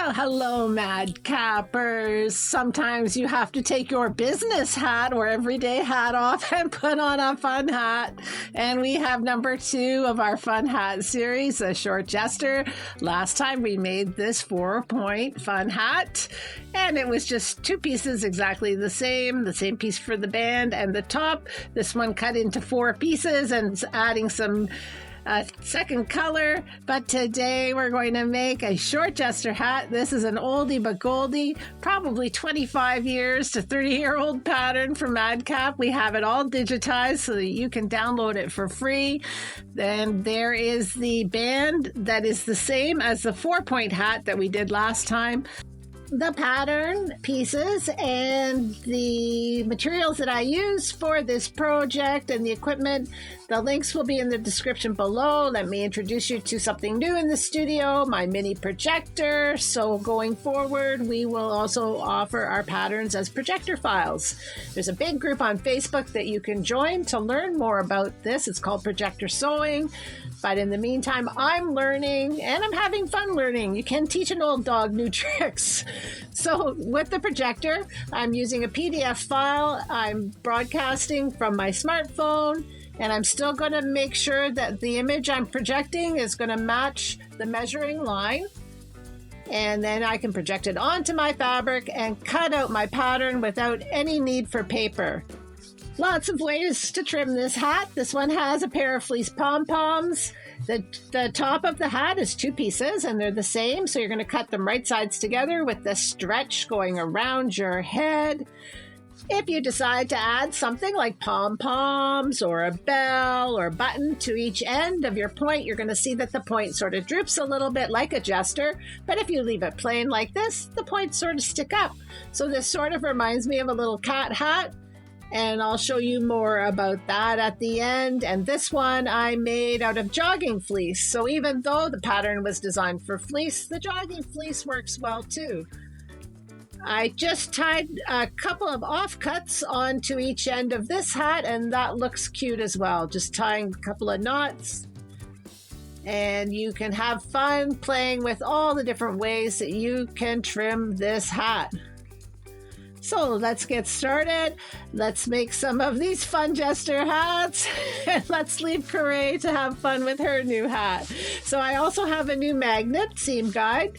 Well, hello, madcappers. Sometimes you have to take your business hat or everyday hat off and put on a fun hat. And we have number 2 of our fun hat series, a short Jester. Last time we made this 4-point fun hat, and it was just 2 pieces exactly the same piece for the band and the top. This one cut into 4 pieces and adding some second color, but today we're going to make a short Jester hat. This is an oldie but goldie, probably 25 years to 30-year-old pattern from Madcap. We have it all digitized so that you can download it for free. Then there is the band that is the same as the 4-point hat that we did last time. The pattern pieces and the materials that I use for this project and the equipment, the links will be in the description below. Let me introduce you to something new in the studio, my mini projector. So going forward, we will also offer our patterns as projector files. There's a big group on Facebook that you can join to learn more about this. It's called Projector Sewing. But in the meantime, I'm learning and I'm having fun learning. You can teach an old dog new tricks. So with the projector, I'm using a PDF file. I'm broadcasting from my smartphone, and I'm still going to make sure that the image I'm projecting is going to match the measuring line. And then I can project it onto my fabric and cut out my pattern without any need for paper. Lots of ways to trim this hat. This one has a pair of Fleece Pom Poms. The top of the hat is 2 pieces and they're the same. So you're going to cut them right sides together with the stretch going around your head. If you decide to add something like pom-poms or a bell or button to each end of your point, you're going to see that the point sort of droops a little bit like a Jester. But if you leave it plain like this, the points sort of stick up. So this sort of reminds me of a little cat hat. And I'll show you more about that at the end. And this one I made out of jogging fleece. So even though the pattern was designed for fleece, the jogging fleece works well too. I just tied a couple of offcuts onto each end of this hat, and that looks cute as well. Just tying a couple of knots. And you can have fun playing with all the different ways that you can trim this hat. So let's get started. Let's make some of these fun Jester hats. And let's leave Corée to have fun with her new hat. So I also have a new magnet seam guide.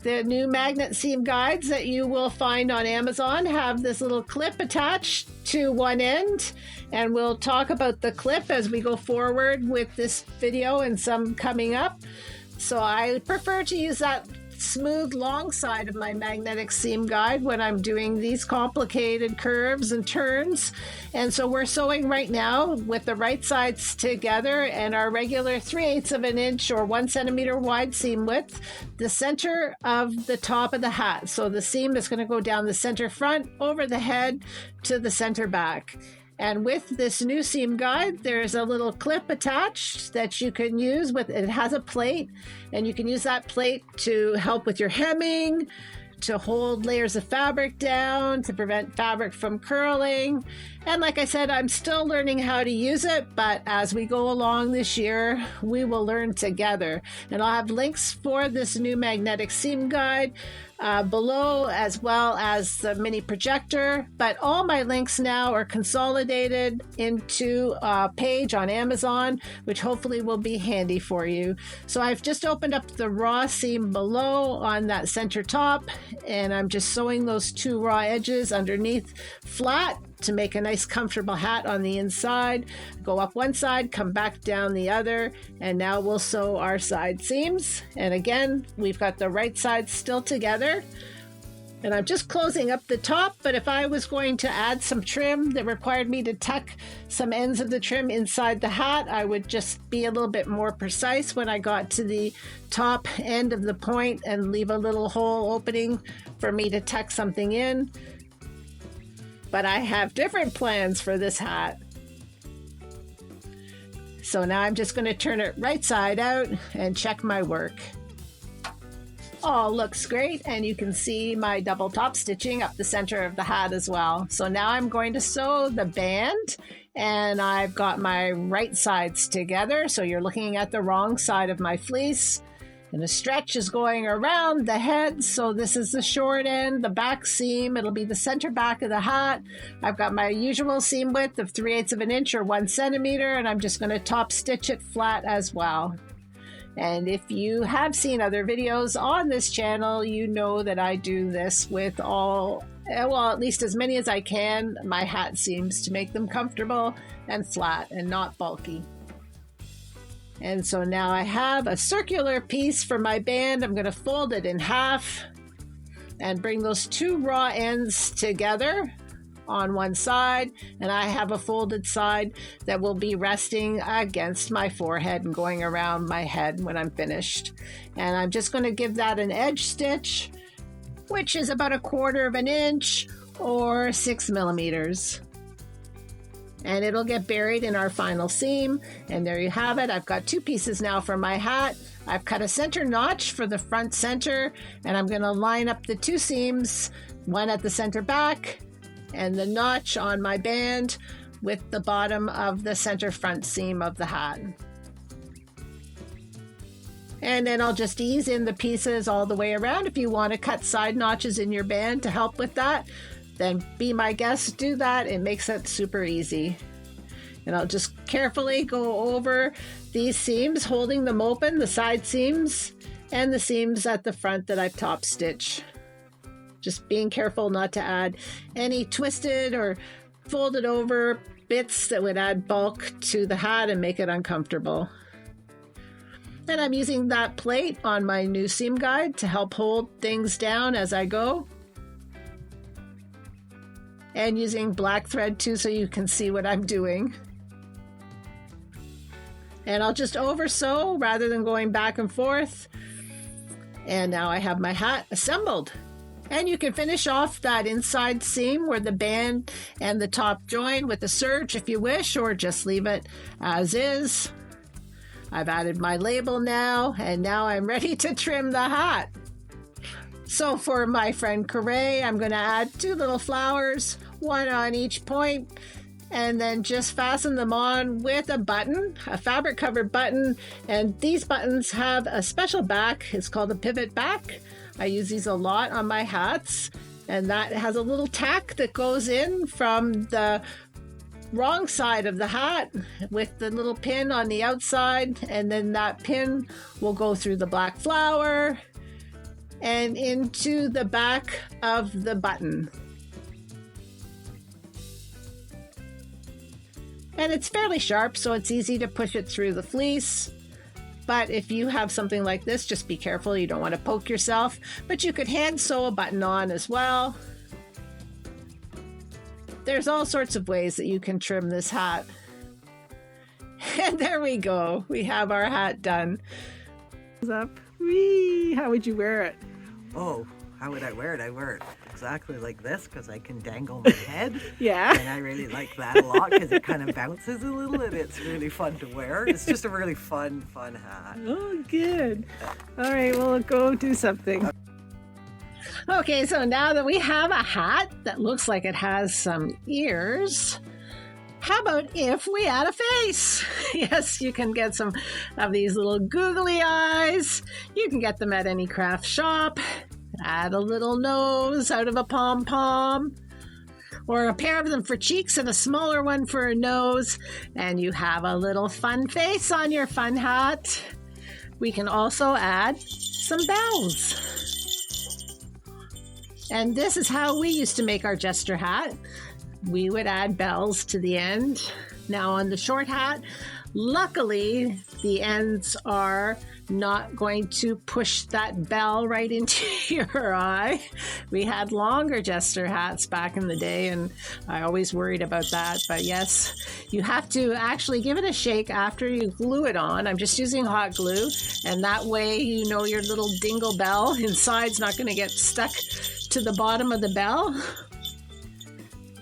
The new magnet seam guides that you will find on Amazon have this little clip attached to one end. And we'll talk about the clip as we go forward with this video and some coming up. So I prefer to use that smooth long side of my magnetic seam guide when I'm doing these complicated curves and turns. And so we're sewing right now with the right sides together and our regular 3/8 of an inch or 1 centimeter wide seam width, the center of the top of the hat. So the seam is going to go down the center front, over the head to the center back. And with this new seam guide, there's a little clip attached that you can use with, it has a plate, and you can use that plate to help with your hemming, to hold layers of fabric down, to prevent fabric from curling. And like I said, I'm still learning how to use it, but as we go along this year, we will learn together. And I'll have links for this new magnetic seam guide below, as well as the mini projector. But all my links now are consolidated into a page on Amazon, which hopefully will be handy for you. So I've just opened up the raw seam below on that center top, and I'm just sewing those 2 raw edges underneath flat to make a nice comfortable hat on the inside. Go up one side, come back down the other, and now we'll sew our side seams. And again, we've got the right side still together. And I'm just closing up the top, but if I was going to add some trim that required me to tuck some ends of the trim inside the hat, I would just be a little bit more precise when I got to the top end of the point and leave a little hole opening for me to tuck something in. But I have different plans for this hat. So now I'm just going to turn it right side out and check my work. All looks great, and you can see my double top stitching up the center of the hat as well. So now I'm going to sew the band, and I've got my right sides together. So you're looking at the wrong side of my fleece. And the stretch is going around the head. So this is the short end, the back seam. It'll be the center back of the hat. I've got my usual seam width of 3/8 of an inch or 1 centimeter, and I'm just going to top stitch it flat as well. And if you have seen other videos on this channel, you know that I do this with all, well, at least as many as I can, my hat seams to make them comfortable and flat and not bulky. And so now I have a circular piece for my band. I'm going to fold it in half and bring those two raw ends together on one side, and I have a folded side that will be resting against my forehead and going around my head when I'm finished. And I'm just going to give that an edge stitch, which is about 1/4 of an inch or 6 millimeters. And it'll get buried in our final seam. And there you have it. I've got 2 pieces now for my hat. I've cut a center notch for the front center, and I'm going to line up the 2 seams, one at the center back and the notch on my band with the bottom of the center front seam of the hat. And then I'll just ease in the pieces all the way around. If you want to cut side notches in your band to help with that, then be my guest, do that. It makes it super easy. And I'll just carefully go over these seams, holding them open, the side seams and the seams at the front that I've top stitched. Just being careful not to add any twisted or folded over bits that would add bulk to the hat and make it uncomfortable. And I'm using that plate on my new seam guide to help hold things down as I go. And using black thread too, so you can see what I'm doing. And I'll just over sew rather than going back and forth. And now I have my hat assembled. And you can finish off that inside seam where the band and the top join with a serge if you wish, or just leave it as is. I've added my label now, and now I'm ready to trim the hat. So for my friend Corray, I'm going to add 2 little flowers, 1 on each point, and then just fasten them on with a button, a fabric covered button. And these buttons have a special back. It's called a pivot back. I use these a lot on my hats, and that has a little tack that goes in from the wrong side of the hat with the little pin on the outside, and then that pin will go through the black flower and into the back of the button. And it's fairly sharp, so it's easy to push it through the fleece. But if you have something like this, just be careful. You don't want to poke yourself. But you could hand sew a button on as well. There's all sorts of ways that you can trim this hat. And there we go. We have our hat done. Up. Whee! How would you wear it? Oh, how would I wear it? I wear it exactly like this because I can dangle my head. Yeah. And I really like that a lot because it kind of bounces a little and it's really fun to wear. It's just a really fun hat. Oh, good. All right, well, go do something. Okay, so now that we have a hat that looks like it has some ears, how about if we add a face? Yes, you can get some of these little googly eyes. You can get them at any craft shop. Add a little nose out of a pom-pom, or a pair of them for cheeks and a smaller one for a nose, and you have a little fun face on your fun hat. We can also add some bells. And this is how we used to make our Jester hat. We would add bells to the end. Now on the short hat, luckily the ends are not going to push that bell right into your eye. We had longer Jester hats back in the day, and I always worried about that. But yes, you have to actually give it a shake after you glue it on. I'm just using hot glue, and that way you know your little dingle bell inside's not going to get stuck to the bottom of the bell.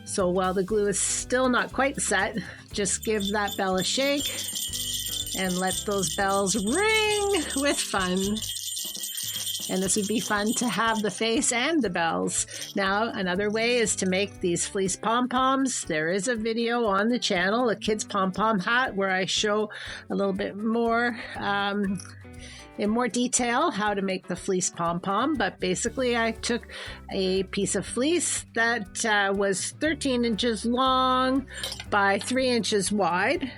So while the glue is still not quite set, just give that bell a shake and let those bells ring with fun. And this would be fun to have the face and the bells. Now, another way is to make these fleece pom-poms. There is a video on the channel, a kid's pom-pom hat, where I show a little bit more in more detail how to make the fleece pom-pom, but basically I took a piece of fleece that was 13 inches long by 3 inches wide,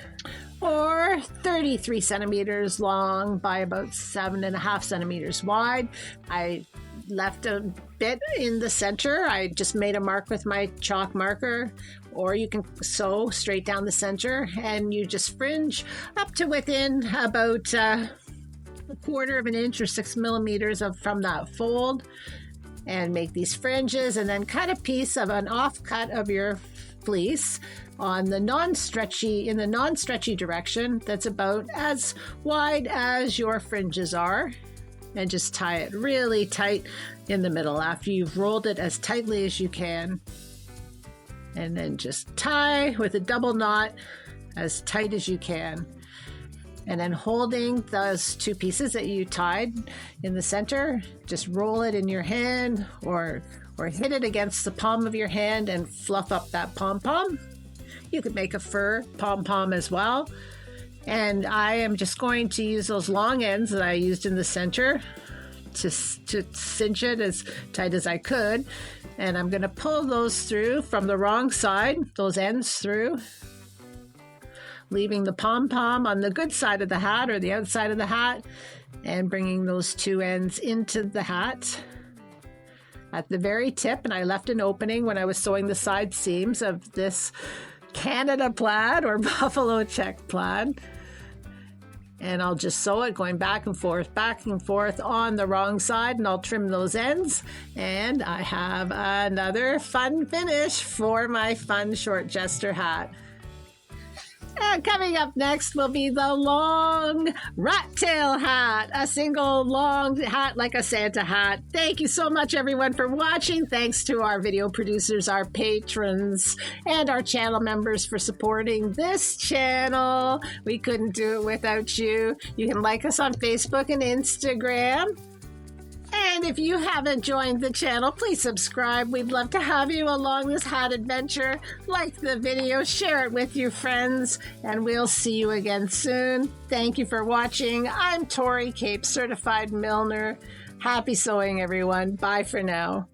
or 33 centimeters long by about 7.5 centimeters wide. I left a bit in the center. I just made a mark with my chalk marker, or you can sew straight down the center, and you just fringe up to within about 1/4 of an inch or 6 millimeters from that fold, and make these fringes, and then cut a piece of an offcut of your fleece on the non-stretchy direction that's about as wide as your fringes are, and just tie it really tight in the middle after you've rolled it as tightly as you can. And then just tie with a double knot as tight as you can. And then holding those two pieces that you tied in the center, just roll it in your hand or hit it against the palm of your hand and fluff up that pom-pom. You could make a fur pom-pom as well. And I am just going to use those long ends that I used in the center to cinch it as tight as I could. And I'm going to pull those through from the wrong side, those ends through, leaving the pom-pom on the good side of the hat or the outside of the hat, and bringing those two ends into the hat at the very tip. And I left an opening when I was sewing the side seams of this Canada plaid or buffalo check plaid. And I'll just sew it going back and forth on the wrong side, and I'll trim those ends. And I have another fun finish for my fun short Jester hat. And coming up next will be the long rat tail hat, a single long hat like a Santa hat. Thank you so much, everyone, for watching. Thanks to our video producers, our patrons, and our channel members for supporting this channel. We couldn't do it without you. You can like us on Facebook and Instagram. And if you haven't joined the channel, please subscribe. We'd love to have you along this hat adventure. Like the video, share it with your friends, and we'll see you again soon. Thank you for watching. I'm Tori, Cape Certified Milliner. Happy sewing, everyone. Bye for now.